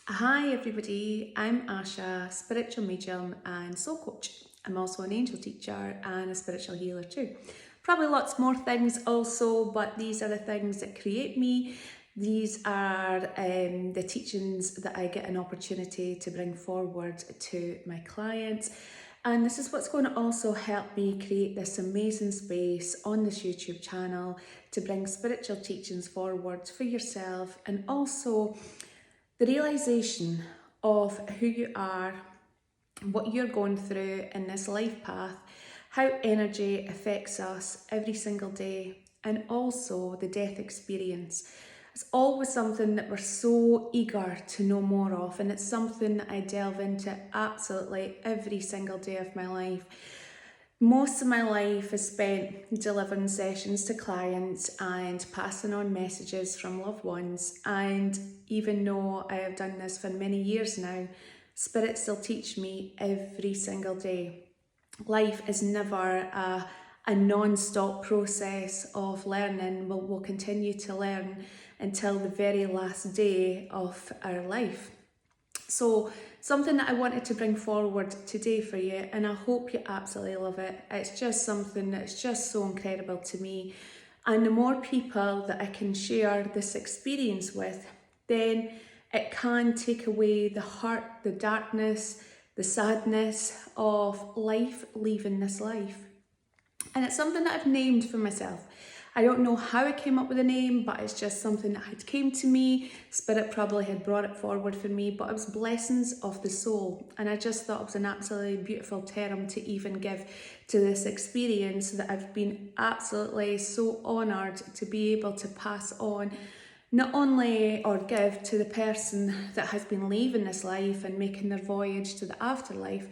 Hi everybody, I'm Asha, spiritual medium and soul coach. I'm also an angel teacher and a spiritual healer too. Probably lots more things also, but these are the things that create me. These are the teachings that I get an opportunity to bring forward to my clients. And this is what's going to also help me create this amazing space on this YouTube channel to bring spiritual teachings forward for yourself, and also the realization of who you are, what you're going through in this life path, how energy affects us every single day, and also the death experience. It's always something that we're so eager to know more of, and it's something that I delve into absolutely every single day of my life. Most of my life is spent delivering sessions to clients and passing on messages from loved ones. And even though I have done this for many years now, Spirit still teach me every single day. Life is never a non-stop process of learning. We'll continue to learn until the very last day of our life. So something that I wanted to bring forward today for you, and I hope you absolutely love it. It's just something that's just so incredible to me. And the more people that I can share this experience with, then it can take away the hurt, the darkness, the sadness of life leaving this life. And it's something that I've named for myself. I don't know how I came up with the name, but it's just something that had came to me. Spirit probably had brought it forward for me, but it was blessings of the soul. And I just thought it was an absolutely beautiful term to even give to this experience that I've been absolutely so honoured to be able to pass on, not only or give to the person that has been leaving this life and making their voyage to the afterlife,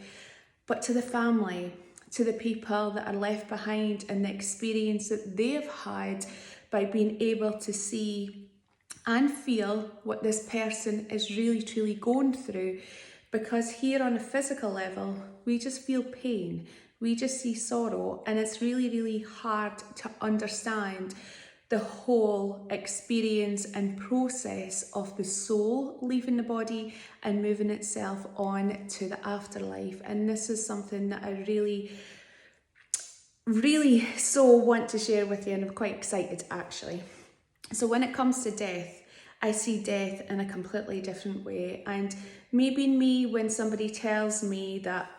but to the family, to the people that are left behind, and the experience that they've had by being able to see and feel what this person is really truly going through. Because here on a physical level, we just feel pain, we just see sorrow, and it's really, really hard to understand the whole experience and process of the soul leaving the body and moving itself on to the afterlife. And this is something that I really so want to share with you, and I'm quite excited actually. So when it comes to death, I see death in a completely different way. And maybe me, when somebody tells me that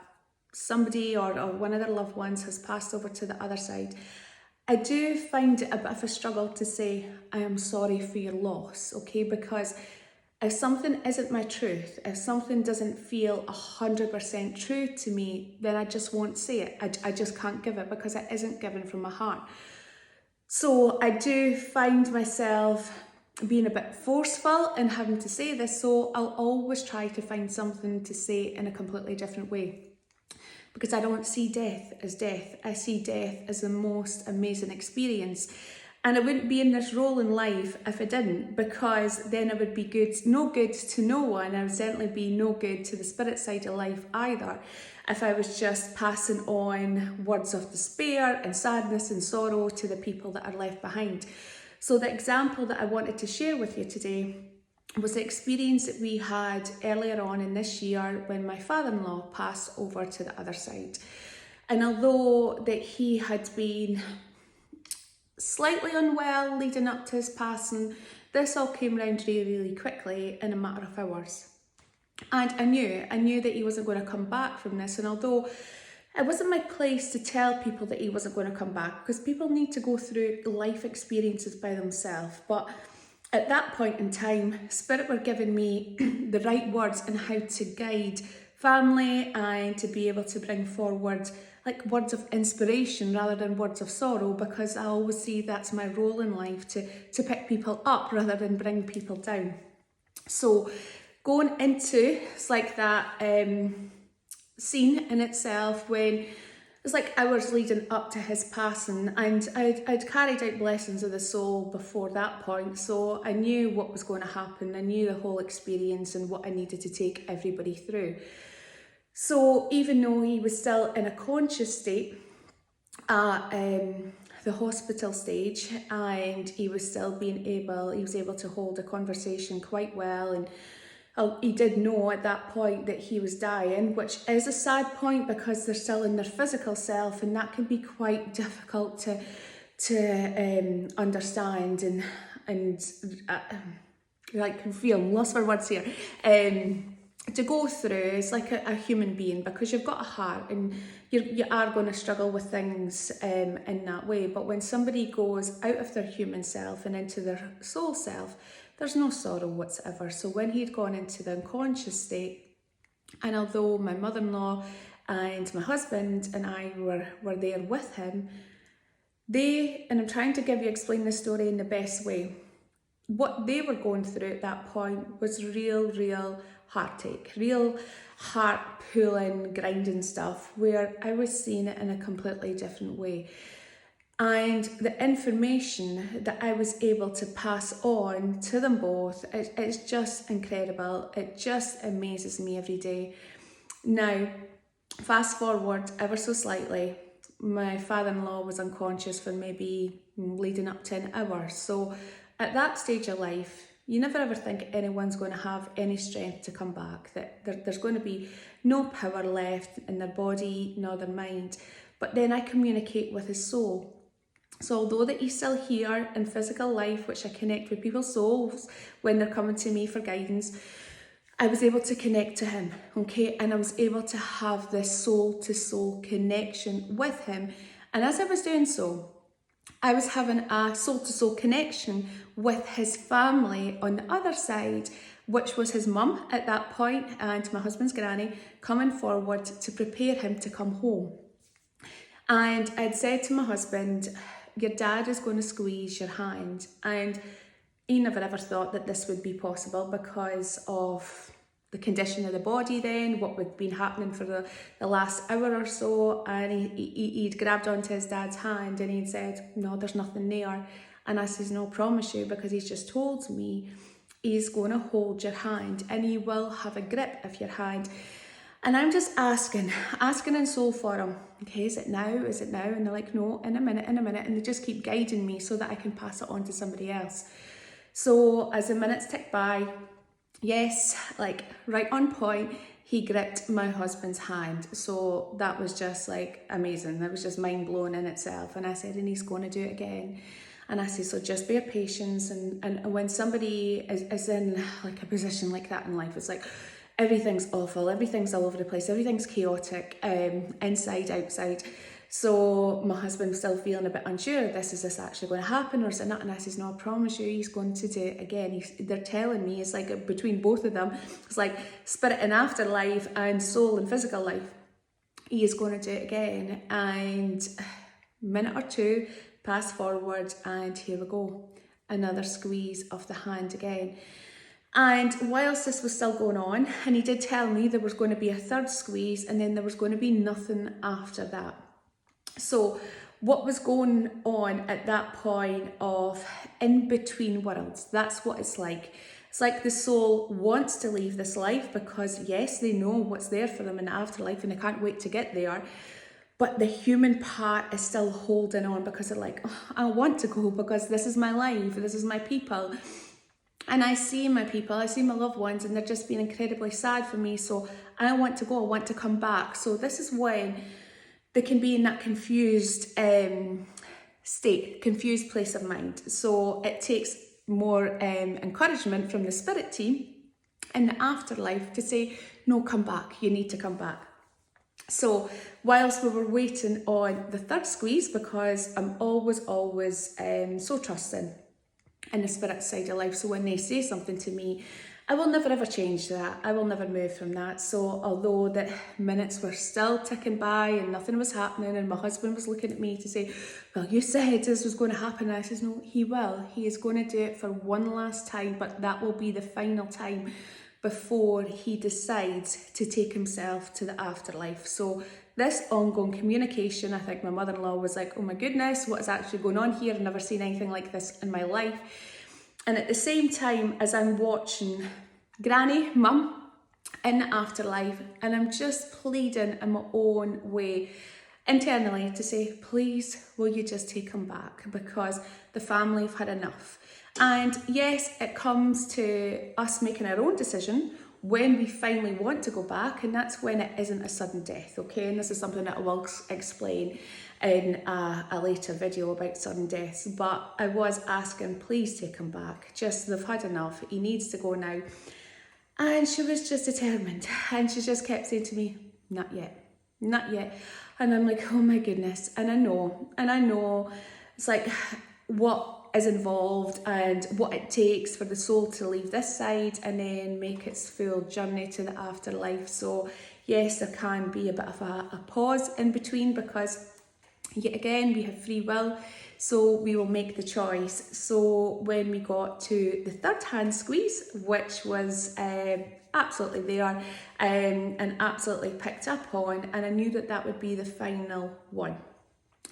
somebody or one of their loved ones has passed over to the other side, I do find it a bit of a struggle to say, I am sorry for your loss, okay? Because if something isn't my truth, if something doesn't feel 100% true to me, then I just won't say it. I just can't give it because it isn't given from my heart. So I do find myself being a bit forceful in having to say this, so I'll always try to find something to say in a completely different way. Because I don't see death as death. I see death as the most amazing experience. And I wouldn't be in this role in life if I didn't, because then I would be no good to no one. I would certainly be no good to the spirit side of life either, if I was just passing on words of despair and sadness and sorrow to the people that are left behind. So the example that I wanted to share with you today was the experience that we had earlier on in this year when my father-in-law passed over to the other side. And although that he had been slightly unwell leading up to his passing, this all came round really, really quickly in a matter of hours. And I knew that he wasn't going to come back from this. And although it wasn't my place to tell people that he wasn't going to come back, because people need to go through life experiences by themselves, but at that point in time, Spirit were giving me the right words and how to guide family and to be able to bring forward like words of inspiration rather than words of sorrow, because I always see that's my role in life, to pick people up rather than bring people down. So going into, it's like that scene in itself when it was like hours leading up to his passing, and I'd carried out blessings of the soul before that point, so I knew what was going to happen. I knew the whole experience and what I needed to take everybody through. So even though he was still in a conscious state at the hospital stage, and he was able to hold a conversation quite well, and he did know at that point that he was dying, which is a sad point because they're still in their physical self, and that can be quite difficult to understand and like feel. I'm lost for words here. To go through as like a human being, because you've got a heart and you are going to struggle with things in that way. But when somebody goes out of their human self and into their soul self, there's no sorrow whatsoever. So when he'd gone into the unconscious state, and although my mother-in-law and my husband and I were there with him, and I'm trying to explain the story in the best way, what they were going through at that point was real heartache, real heart pulling, grinding stuff, where I was seeing it in a completely different way. And the information that I was able to pass on to them both, it's just incredible. It just amazes me every day. Now, fast forward ever so slightly, my father-in-law was unconscious for maybe leading up to an hour. So at that stage of life, you never ever think anyone's going to have any strength to come back, that there's going to be no power left in their body nor their mind. But then I communicate with his soul. So although that he's still here in physical life, which I connect with people's souls when they're coming to me for guidance, I was able to connect to him, okay? And I was able to have this soul-to-soul connection with him. And as I was doing so, I was having a soul-to-soul connection with his family on the other side, which was his mum at that point and my husband's granny, coming forward to prepare him to come home. And I'd said to my husband, your dad is going to squeeze your hand. And he never ever thought that this would be possible because of the condition of the body then, what had been happening for the last hour or so. And he'd grabbed onto his dad's hand and he'd said, no, there's nothing there. And I says, no, promise you, because he's just told me he's going to hold your hand and he will have a grip of your hand. And I'm just asking in soul for him, okay, is it now? Is it now? And they're like, no, in a minute. And they just keep guiding me so that I can pass it on to somebody else. So as the minutes tick by, yes, like right on point, he gripped my husband's hand. So that was just like amazing. That was just mind blowing in itself. And I said, and he's going to do it again. And I said, so just bear patience. And when somebody is in like a position like that in life, it's like, everything's awful, everything's all over the place, everything's chaotic, inside, outside. So my husband's still feeling a bit unsure, is this actually going to happen or is it not? And I says, no, I promise you, he's going to do it again. They're telling me, it's like between both of them, it's like spirit and afterlife and soul and physical life. He is going to do it again. And a minute or two pass forward and here we go. Another squeeze of the hand again. And whilst this was still going on, and he did tell me there was going to be a third squeeze and then there was going to be nothing after that. So what was going on at that point of in between worlds, that's what it's like. It's like the soul wants to leave this life because yes, they know what's there for them in the afterlife and they can't wait to get there. But the human part is still holding on because they're like, oh, I want to go because this is my life, this is my people. And I see my people, I see my loved ones, and they're just being incredibly sad for me. So I want to go, I want to come back. So this is when they can be in that confused state, confused place of mind. So it takes more encouragement from the spirit team in the afterlife to say, no, come back, you need to come back. So whilst we were waiting on the third squeeze, because I'm always so trusting in the spirit side of life. So when they say something to me, I will never ever change that. I will never move from that. So although the minutes were still ticking by and nothing was happening and my husband was looking at me to say, well, you said this was going to happen. And I says, no, he will. He is going to do it for one last time, but that will be the final time before he decides to take himself to the afterlife. So this ongoing communication, I think my mother-in-law was like, oh my goodness, what is actually going on here? I've never seen anything like this in my life. And at the same time as I'm watching Granny, Mum, in the afterlife, and I'm just pleading in my own way internally to say, please, will you just take him back? Because the family have had enough. And yes, it comes to us making our own decision when we finally want to go back, and that's when it isn't a sudden death, okay? And this is something that I will explain in a later video about sudden deaths, but I was asking, please take him back, just they've had enough, he needs to go now. And she was just determined, and she just kept saying to me, not yet, not yet. And I'm like, oh my goodness, and I know, it's like what is involved and what it takes for the soul to leave this side and then make its full journey to the afterlife. So yes, there can be a bit of a pause in between, because yet again we have free will, so we will make the choice. So when we got to the third hand squeeze, which was absolutely there and absolutely picked up on, and I knew that that would be the final one,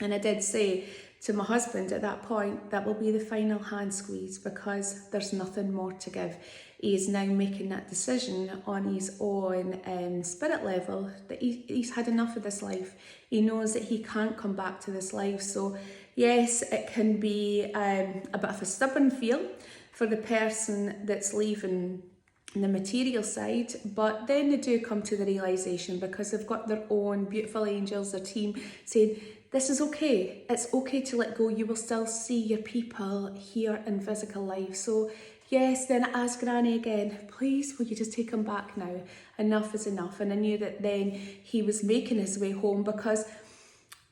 and I did say to my husband at that point, that will be the final hand squeeze, because there's nothing more to give. He is now making that decision on his own spirit level that he's had enough of this life. He knows that he can't come back to this life. So yes, it can be a bit of a stubborn feel for the person that's leaving the material side, but then they do come to the realization, because they've got their own beautiful angels, their team saying, this is okay, it's okay to let go, you will still see your people here in physical life. So yes, then I asked Granny again, please will you just take him back now, enough is enough. And I knew that then he was making his way home, because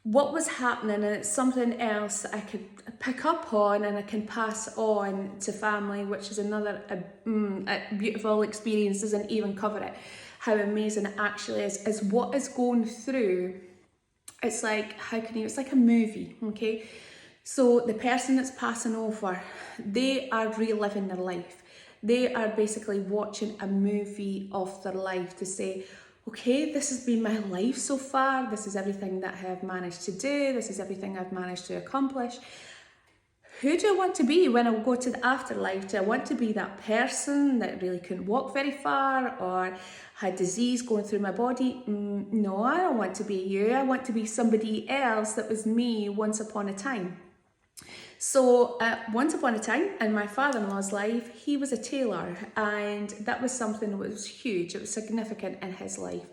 what was happening, and it's something else that I could pick up on and I can pass on to family, which is another a beautiful experience, doesn't even cover it, how amazing it actually is what is going through. It's like, it's like a movie, okay? So the person that's passing over, they are reliving their life. They are basically watching a movie of their life to say, okay, this has been my life so far. This is everything that I have managed to do. This is everything I've managed to accomplish. Who do I want to be when I go to the afterlife? Do I want to be that person that really couldn't walk very far or had disease going through my body? No, I don't want to be you. I want to be somebody else that was me once upon a time. So once upon a time in my father-in-law's life, he was a tailor, and that was something that was huge. It was significant in his life.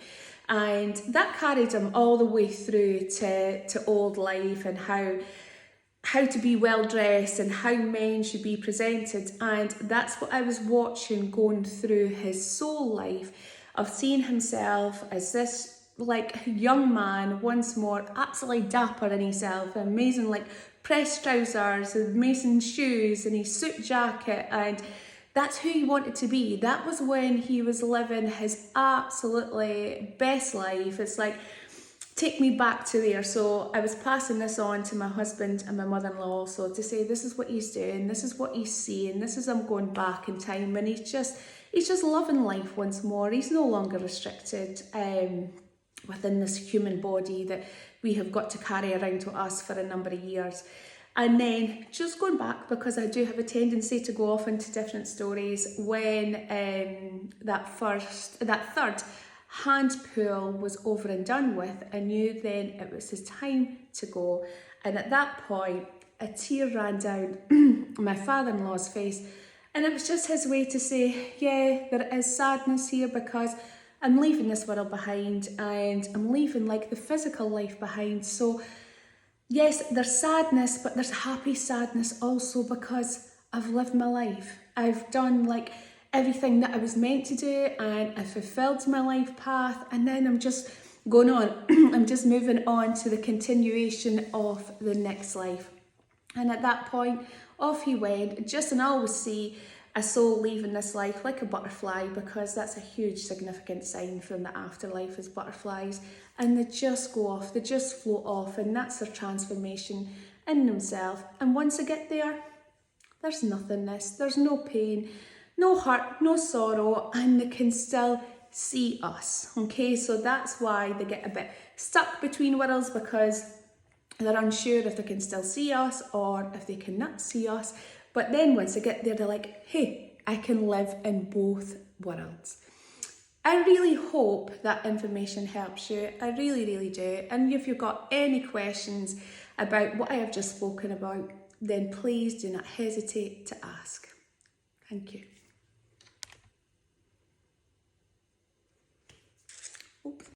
And that carried him all the way through to old life, and how to be well dressed and how men should be presented. And that's what I was watching going through his soul life, of seeing himself as this like young man once more, absolutely dapper in himself, amazing like pressed trousers, amazing shoes and his suit jacket, and that's who he wanted to be. That was when he was living his absolutely best life. It's like, take me back to there. So I was passing this on to my husband and my mother-in-law also, to say this is what he's doing, this is what he's seeing, this is him going back in time, and he's just loving life once more. He's no longer restricted within this human body that we have got to carry around with us for a number of years. And then just going back, because I do have a tendency to go off into different stories, when that third hand pull was over and done with, I knew then it was his time to go. And at that point, a tear ran down my father-in-law's face, and it was just his way to say, yeah, there is sadness here, because I'm leaving this world behind, and I'm leaving like the physical life behind. So yes, there's sadness, but there's happy sadness also, because I've lived my life. I've done like everything that I was meant to do, and I fulfilled my life path, and then I'm just going on. I'm just moving on to the continuation of the next life. And at that point, off he went. And I always see a soul leaving this life like a butterfly, because that's a huge significant sign from the afterlife, is butterflies. And they just go off, they just float off, and that's their transformation in themselves. And once they get there, there's nothingness, there's no pain, no hurt, no sorrow, and they can still see us. Okay, so that's why they get a bit stuck between worlds, because they're unsure if they can still see us or if they cannot see us. But then once they get there, they're like, hey, I can live in both worlds. I really hope that information helps you. I really, really do. And if you've got any questions about what I have just spoken about, then please do not hesitate to ask. Thank you.